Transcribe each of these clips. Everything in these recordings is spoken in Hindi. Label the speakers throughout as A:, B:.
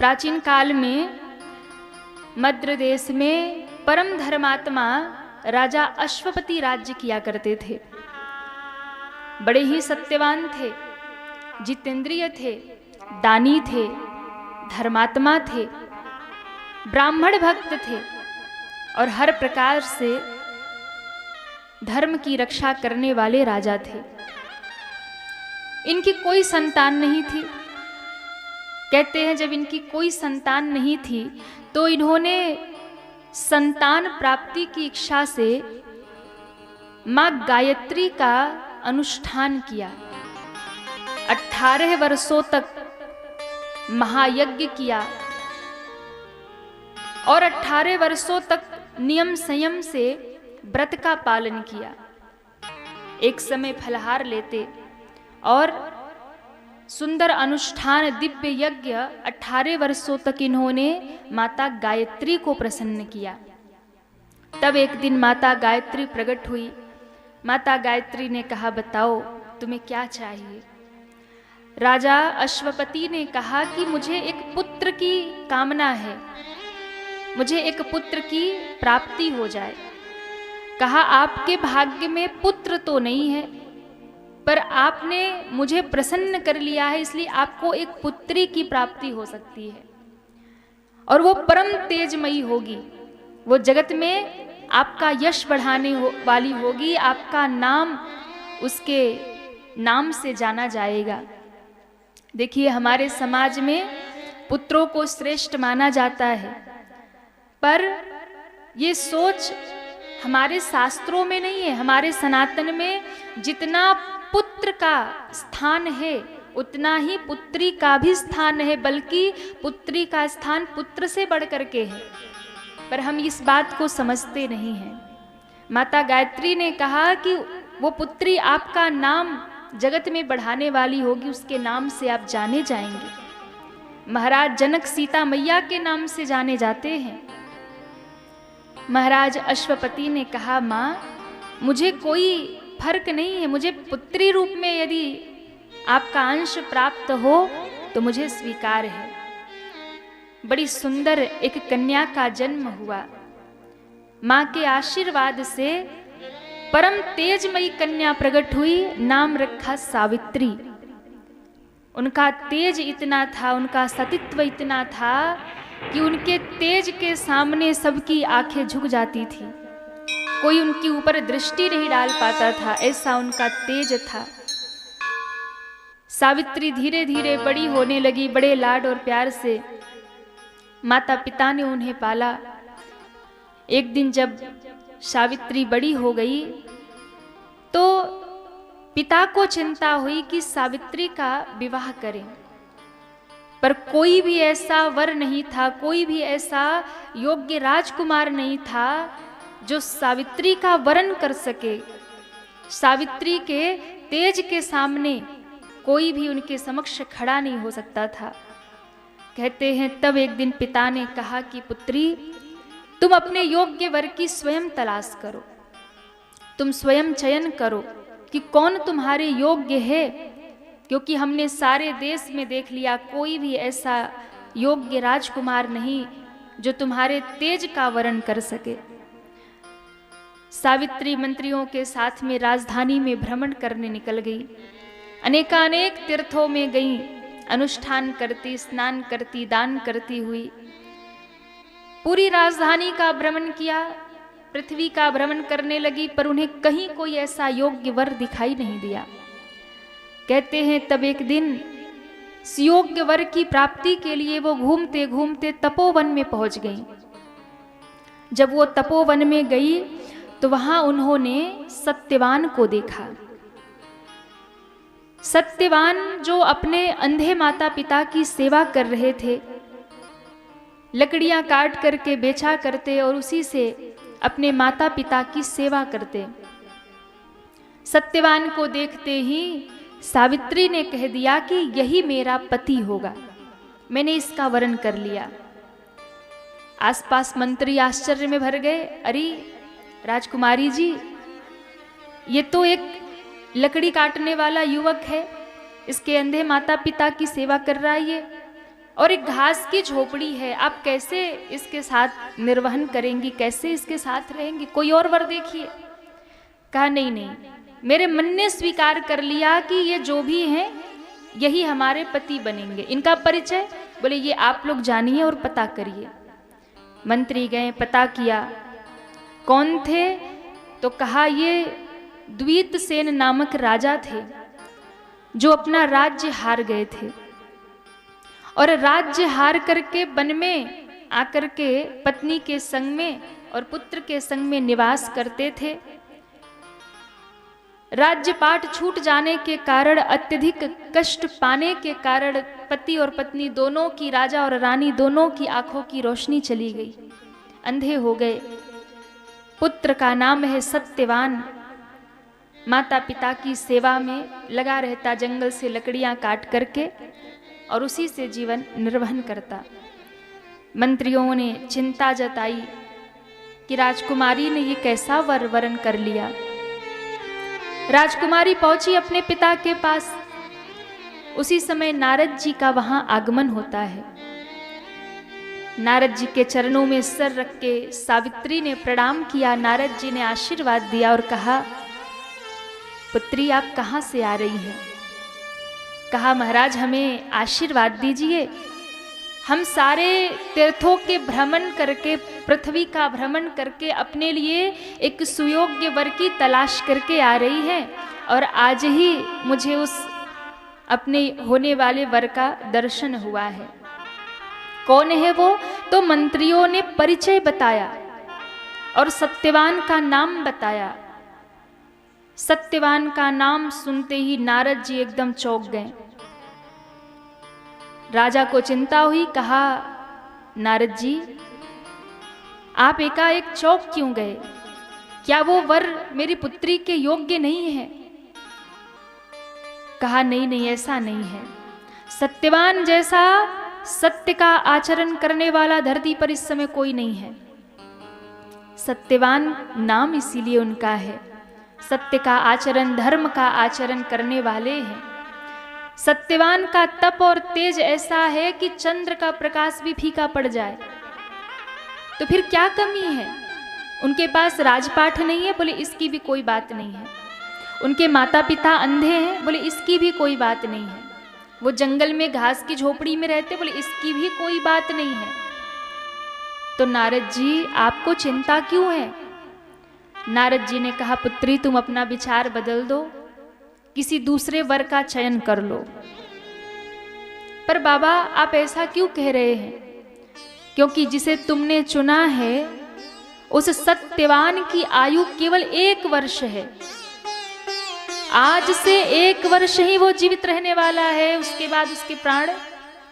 A: प्राचीन काल में मद्र देश में परम धर्मात्मा राजा अश्वपति राज्य किया करते थे। बड़े ही सत्यवान थे, जितेंद्रिय थे, दानी थे, धर्मात्मा थे, ब्राह्मण भक्त थे और हर प्रकार से धर्म की रक्षा करने वाले राजा थे। इनकी कोई संतान नहीं थी। कहते हैं जब इनकी कोई संतान नहीं थी तो इन्होंने संतान प्राप्ति की इच्छा से मां गायत्री का अनुष्ठान किया। 18 वर्षों तक महायज्ञ किया और 18 वर्षों तक नियम संयम से व्रत का पालन किया। एक समय फलहार लेते और सुंदर अनुष्ठान दिव्य यज्ञ 18 वर्षों तक इन्होंने माता गायत्री को प्रसन्न किया। तब एक दिन माता गायत्री प्रकट हुई। माता गायत्री ने कहा, बताओ तुम्हें क्या चाहिए। राजा अश्वपति ने कहा कि मुझे एक पुत्र की कामना है, मुझे एक पुत्र की प्राप्ति हो जाए। कहा, आपके भाग्य में पुत्र तो नहीं है, पर आपने मुझे प्रसन्न कर लिया है, इसलिए आपको एक पुत्री की प्राप्ति हो सकती है और वो परम तेजमयी होगी। वो जगत में आपका यश बढ़ाने वाली होगी, आपका नाम उसके नाम से जाना जाएगा। देखिए, हमारे समाज में पुत्रों को श्रेष्ठ माना जाता है, पर ये सोच हमारे शास्त्रों में नहीं है। हमारे सनातन में जितना पुत्र का स्थान है उतना ही पुत्री का भी स्थान है, बल्कि पुत्री का स्थान पुत्र से बढ़ करके है, पर हम इस बात को समझते नहीं हैं। माता गायत्री ने कहा कि वो पुत्री आपका नाम जगत में बढ़ाने वाली होगी, उसके नाम से आप जाने जाएंगे। महाराज जनक सीता मैया के नाम से जाने जाते हैं। महाराज अश्वपति ने कहा, माँ मुझे कोई फर्क नहीं है, मुझे पुत्री रूप में यदि आपका अंश प्राप्त हो तो मुझे स्वीकार है। बड़ी सुंदर एक कन्या का जन्म हुआ। मां के आशीर्वाद से परम तेजमयी कन्या प्रकट हुई, नाम रखा सावित्री। उनका तेज इतना था, उनका सतीत्व इतना था कि उनके तेज के सामने सबकी आंखें झुक जाती थी, कोई उनके ऊपर दृष्टि नहीं डाल पाता था, ऐसा उनका तेज था। सावित्री धीरे धीरे बड़ी होने लगी, बड़े लाड और प्यार से माता पिता ने उन्हें पाला। एक दिन जब सावित्री बड़ी हो गई तो पिता को चिंता हुई कि सावित्री का विवाह करें, पर कोई भी ऐसा वर नहीं था, कोई भी ऐसा योग्य राजकुमार नहीं था जो सावित्री का वरण कर सके। सावित्री के तेज के सामने कोई भी उनके समक्ष खड़ा नहीं हो सकता था। कहते हैं तब एक दिन पिता ने कहा कि पुत्री, तुम अपने योग्य वर की स्वयं तलाश करो, तुम स्वयं चयन करो कि कौन तुम्हारे योग्य है, क्योंकि हमने सारे देश में देख लिया कोई भी ऐसा योग्य राजकुमार नहीं जो तुम्हारे तेज का वरण कर सके। सावित्री मंत्रियों के साथ में राजधानी में भ्रमण करने निकल गई। अनेकानेक तीर्थों में गई, अनुष्ठान करती, स्नान करती, दान करती हुई पूरी राजधानी का भ्रमण किया, पृथ्वी का भ्रमण करने लगी, पर उन्हें कहीं कोई ऐसा योग्य वर दिखाई नहीं दिया। कहते हैं तब एक दिन योग्य वर की प्राप्ति के लिए वो घूमते घूमते तपोवन में पहुंच गई। जब वो तपोवन में गई तो वहां उन्होंने सत्यवान को देखा। सत्यवान जो अपने अंधे माता पिता की सेवा कर रहे थे, लकड़ियां काट करके बेचा करते और उसी से अपने माता पिता की सेवा करते। सत्यवान को देखते ही सावित्री ने कह दिया कि यही मेरा पति होगा, मैंने इसका वरण कर लिया। आसपास मंत्री आश्चर्य में भर गए, अरे राजकुमारी जी, ये तो एक लकड़ी काटने वाला युवक है, इसके अंधे माता पिता की सेवा कर रहा है ये, और एक घास की झोपड़ी है, आप कैसे इसके साथ निर्वहन करेंगी, कैसे इसके साथ रहेंगी, कोई और वर देखिए। कहा नहीं नहीं, मेरे मन ने स्वीकार कर लिया कि ये जो भी हैं यही हमारे पति बनेंगे। इनका परिचय, बोले ये आप लोग जानिए और पता करिए। मंत्री गए, पता किया कौन थे, तो कहा ये द्वितसेन नामक राजा थे जो अपना राज्य हार गए थे और राज्य हार करके वन में आकर के पत्नी के संग में और पुत्र के संग में निवास करते थे। राज्यपाट छूट जाने के कारण, अत्यधिक कष्ट पाने के कारण पति और पत्नी दोनों की, राजा और रानी दोनों की आंखों की रोशनी चली गई, अंधे हो गए। पुत्र का नाम है सत्यवान, माता पिता की सेवा में लगा रहता, जंगल से लकड़ियां काट करके और उसी से जीवन निर्वहन करता। मंत्रियों ने चिंता जताई कि राजकुमारी ने ये कैसा वरण कर लिया। राजकुमारी पहुंची अपने पिता के पास। उसी समय नारद जी का वहां आगमन होता है। नारद जी के चरणों में सर रख के सावित्री ने प्रणाम किया। नारद जी ने आशीर्वाद दिया और कहा, पुत्री आप कहां से आ रही हैं? कहा, महाराज हमें आशीर्वाद दीजिए, हम सारे तीर्थों के भ्रमण करके, पृथ्वी का भ्रमण करके अपने लिए एक सुयोग्य वर की तलाश करके आ रही हैं और आज ही मुझे उस अपने होने वाले वर का दर्शन हुआ है। कौन है वो? तो मंत्रियों ने परिचय बताया और सत्यवान का नाम बताया। सत्यवान का नाम सुनते ही नारद जी एकदम चौंक गए। राजा को चिंता हुई। कहा, नारद जी आप एकाएक चौंक क्यों गए? क्या वो वर मेरी पुत्री के योग्य नहीं है? कहा, नहीं नहीं, ऐसा नहीं है। सत्यवान जैसा सत्य का आचरण करने वाला धरती पर इस समय कोई नहीं है। सत्यवान नाम इसीलिए उनका है, सत्य का आचरण, धर्म का आचरण करने वाले हैं। सत्यवान का तप और तेज ऐसा है कि चंद्र का प्रकाश भी फीका पड़ जाए। तो फिर क्या कमी है? उनके पास राजपाठ नहीं है, बोले इसकी भी कोई बात नहीं है। उनके माता पिता अंधे हैं, बोले इसकी भी कोई बात नहीं है। वो जंगल में घास की झोपड़ी में रहते, बोले इसकी भी कोई बात नहीं है। तो नारद जी आपको चिंता क्यों है? नारद जी ने कहा, पुत्री तुम अपना विचार बदल दो, किसी दूसरे वर का चयन कर लो। पर बाबा आप ऐसा क्यों कह रहे हैं? क्योंकि जिसे तुमने चुना है उस सत्यवान की आयु केवल 1 वर्ष है। आज से 1 वर्ष ही वो जीवित रहने वाला है, उसके बाद उसके प्राण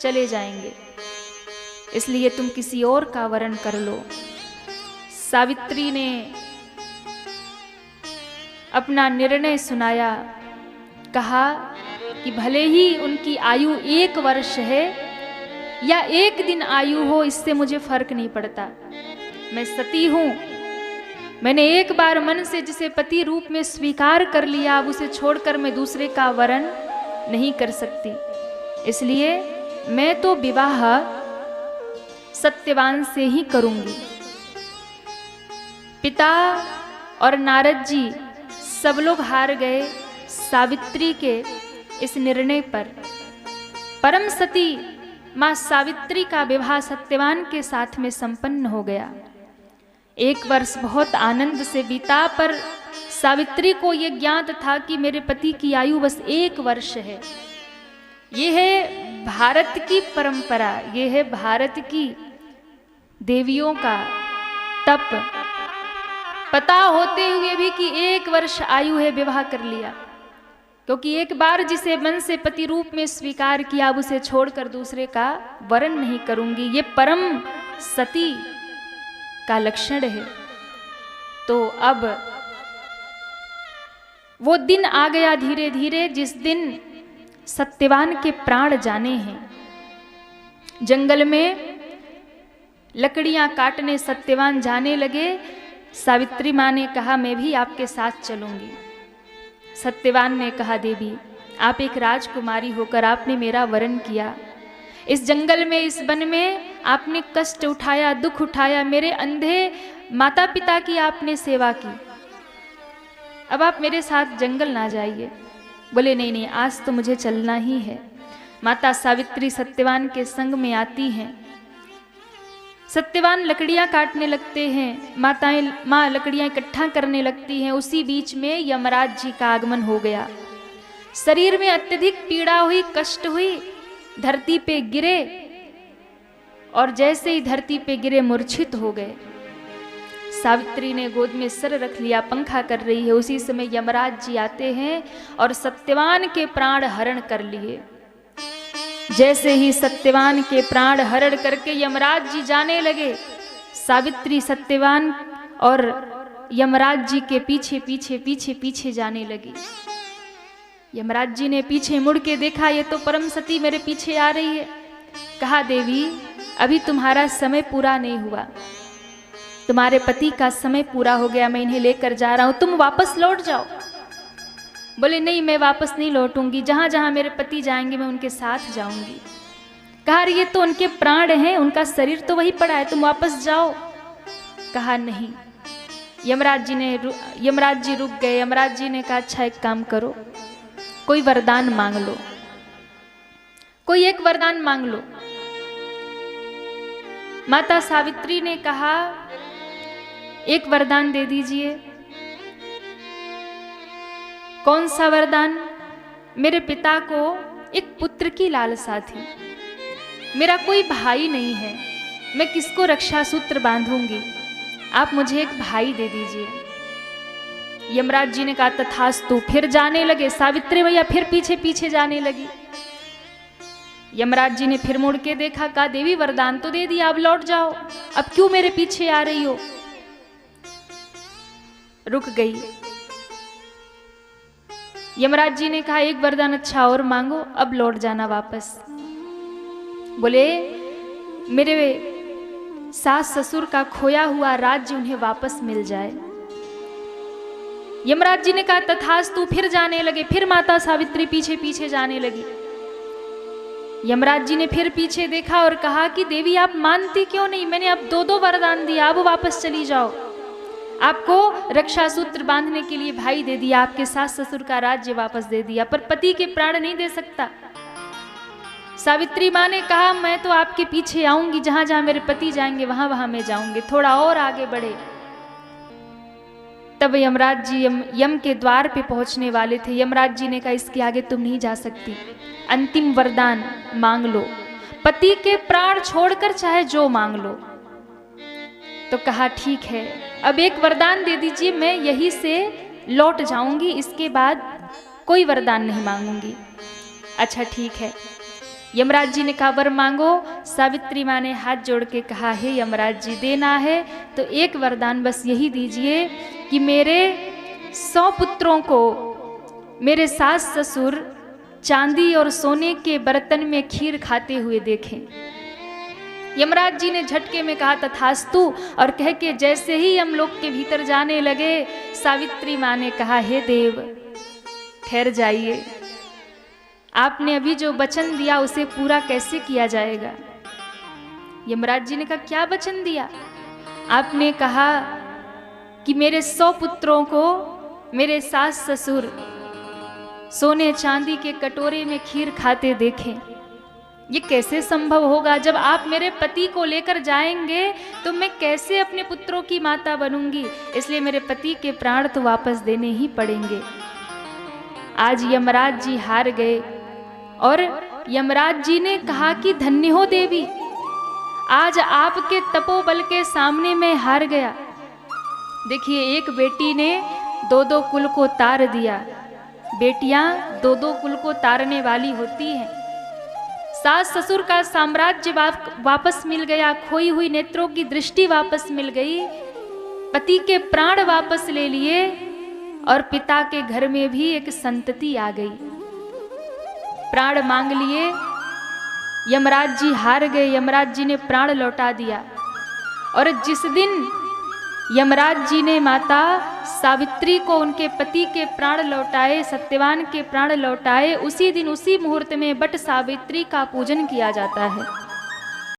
A: चले जाएंगे। इसलिए तुम किसी और का वरण कर लो। सावित्री ने अपना निर्णय सुनाया। कहा कि भले ही उनकी आयु 1 वर्ष है या 1 दिन आयु हो, इससे मुझे फर्क नहीं पड़ता। मैं सती हूं, मैंने एक बार मन से जिसे पति रूप में स्वीकार कर लिया, अब उसे छोड़कर मैं दूसरे का वरण नहीं कर सकती। इसलिए मैं तो विवाह सत्यवान से ही करूंगी। पिता और नारद जी सब लोग हार गए सावित्री के इस निर्णय पर। परम सती मां सावित्री का विवाह सत्यवान के साथ में संपन्न हो गया। 1 वर्ष बहुत आनंद से बीता, पर सावित्री को यह ज्ञात था कि मेरे पति की आयु बस 1 वर्ष है। ये है भारत की परंपरा, ये है भारत की देवियों का तप। पता होते हुए भी कि 1 वर्ष आयु है, विवाह कर लिया। क्योंकि एक बार जिसे मन से पति रूप में स्वीकार किया, अब उसे छोड़कर दूसरे का वरण नहीं करूंगी। ये परम सती का लक्षण है। तो अब वो दिन आ गया धीरे धीरे जिस दिन सत्यवान के प्राण जाने हैं। जंगल में लकड़ियां काटने सत्यवान जाने लगे। सावित्री माँ ने कहा, मैं भी आपके साथ चलूंगी। सत्यवान ने कहा, देवी आप एक राजकुमारी होकर आपने मेरा वरण किया, इस जंगल में, इस वन में आपने कष्ट उठाया, दुख उठाया, मेरे अंधे माता पिता की आपने सेवा की, अब आप मेरे साथ जंगल ना जाइए। बोले नहीं नहीं, आज तो मुझे चलना ही है। माता सावित्री सत्यवान के संग में आती हैं। सत्यवान लकड़ियां काटने लगते हैं, माँ लकड़ियां इकट्ठा करने लगती हैं। उसी बीच में यमराज जी का आगमन हो गया। शरीर में अत्यधिक पीड़ा हुई, कष्ट हुई, धरती पे गिरे और जैसे ही धरती पे गिरे मूर्छित हो गए। सावित्री ने गोद में सर रख लिया, पंखा कर रही है। उसी समय यमराज जी आते हैं और सत्यवान के प्राण हरण कर लिए। जैसे ही सत्यवान के प्राण हरण करके यमराज जी जाने लगे, सावित्री सत्यवान और यमराज जी के पीछे पीछे पीछे पीछे जाने लगी। यमराज जी ने पीछे मुड़ के देखा, ये तो परम सती मेरे पीछे आ रही है। कहा, देवी अभी तुम्हारा समय पूरा नहीं हुआ, तुम्हारे पति का समय पूरा हो गया, मैं इन्हें लेकर जा रहा हूं, तुम वापस लौट जाओ। बोले नहीं, मैं वापस नहीं लौटूंगी, जहां जहां मेरे पति जाएंगे मैं उनके साथ जाऊंगी। कहा, ये तो उनके प्राण हैं, उनका शरीर तो वही पड़ा है, तुम वापस जाओ। कहा नहीं। यमराज जी रुक गए। यमराज जी ने कहा, अच्छा एक काम करो, कोई वरदान मांग लो, कोई एक वरदान मांग लो। माता सावित्री ने कहा, एक वरदान दे दीजिए। कौन सा वरदान? मेरे पिता को एक पुत्र की लालसा थी, मेरा कोई भाई नहीं है, मैं किसको रक्षा सूत्र बांधूंगी, आप मुझे एक भाई दे दीजिए। यमराज जी ने कहा, तथास्तु। फिर जाने लगे। सावित्री मैया फिर पीछे पीछे जाने लगी। यमराज जी ने फिर मुड़ के देखा, कहा, देवी वरदान तो दे दिया, अब लौट जाओ, अब क्यों मेरे पीछे आ रही हो? रुक गई। यमराज जी ने कहा, एक वरदान अच्छा और मांगो, अब लौट जाना वापस। बोले, मेरे सास ससुर का खोया हुआ राज्य उन्हें वापस मिल जाए। यमराज जी ने कहा, तथास्तु। फिर जाने लगे। फिर माता सावित्री पीछे पीछे जाने लगी। यमराज जी ने फिर पीछे देखा और कहा कि देवी आप मानती क्यों नहीं, मैंने अब दो वरदान दिया, अब वापस चली जाओ। आपको रक्षा सूत्र बांधने के लिए भाई दे दिया, आपके सास ससुर का राज्य वापस दे दिया, पर पति के प्राण नहीं दे सकता। सावित्री माँ ने कहा, मैं तो आपके पीछे आऊंगी, जहां जहां मेरे पति जाएंगे वहां वहां मैं जाऊंगी, थोड़ा और आगे बढ़े। तब यमराज जी यम के द्वार पे पहुंचने वाले थे। यमराज जी ने कहा, इसके आगे तुम नहीं जा सकती, अंतिम वरदान मांग लो, पति के प्राण छोड़कर चाहे जो मांग लो। तो कहा, ठीक है, अब एक वरदान दे दीजिए, मैं यहीं से लौट जाऊंगी, इसके बाद कोई वरदान नहीं मांगूंगी। अच्छा ठीक है। यमराज जी ने कहा, वर मांगो। सावित्री माँ ने हाथ जोड़ के कहा, हे यमराज जी, देना है तो एक वरदान बस यही दीजिए कि मेरे 100 पुत्रों को मेरे सास ससुर चांदी और सोने के बर्तन में खीर खाते हुए देखें। यमराज जी ने झटके में कहा, तथास्तु, और कह के जैसे ही यमलोक के भीतर जाने लगे, सावित्री माँ ने कहा, हे देव ठहर जाइए, आपने अभी जो वचन दिया उसे पूरा कैसे किया जाएगा? यमराज जी ने कहा, क्या वचन दिया? आपने कहा कि मेरे 100 पुत्रों को मेरे सास ससुर सोने चांदी के कटोरे में खीर खाते देखें। ये कैसे संभव होगा? जब आप मेरे पति को लेकर जाएंगे तो मैं कैसे अपने पुत्रों की माता बनूंगी? इसलिए मेरे पति के प्राण तो वापस देने ही पड़ेंगे। आज यमराज जी हार गए और यमराज जी ने कहा कि धन्य हो देवी, आज आपके तपोबल के सामने मैं हार गया। देखिए, एक बेटी ने 2 कुल को तार दिया। बेटियां 2 कुल को तारने वाली होती हैं। सास ससुर का साम्राज्य वापस मिल गया, खोई हुई नेत्रों की दृष्टि वापस मिल गई, पति के प्राण वापस ले लिए और पिता के घर में भी एक संतति आ गई। प्राण मांग लिए, यमराज जी हार गए। यमराज जी ने प्राण लौटा दिया। और जिस दिन यमराज जी ने माता सावित्री को उनके पति के प्राण लौटाए, सत्यवान के प्राण लौटाए। उसी दिन उसी मुहूर्त में बट सावित्री का पूजन किया जाता है।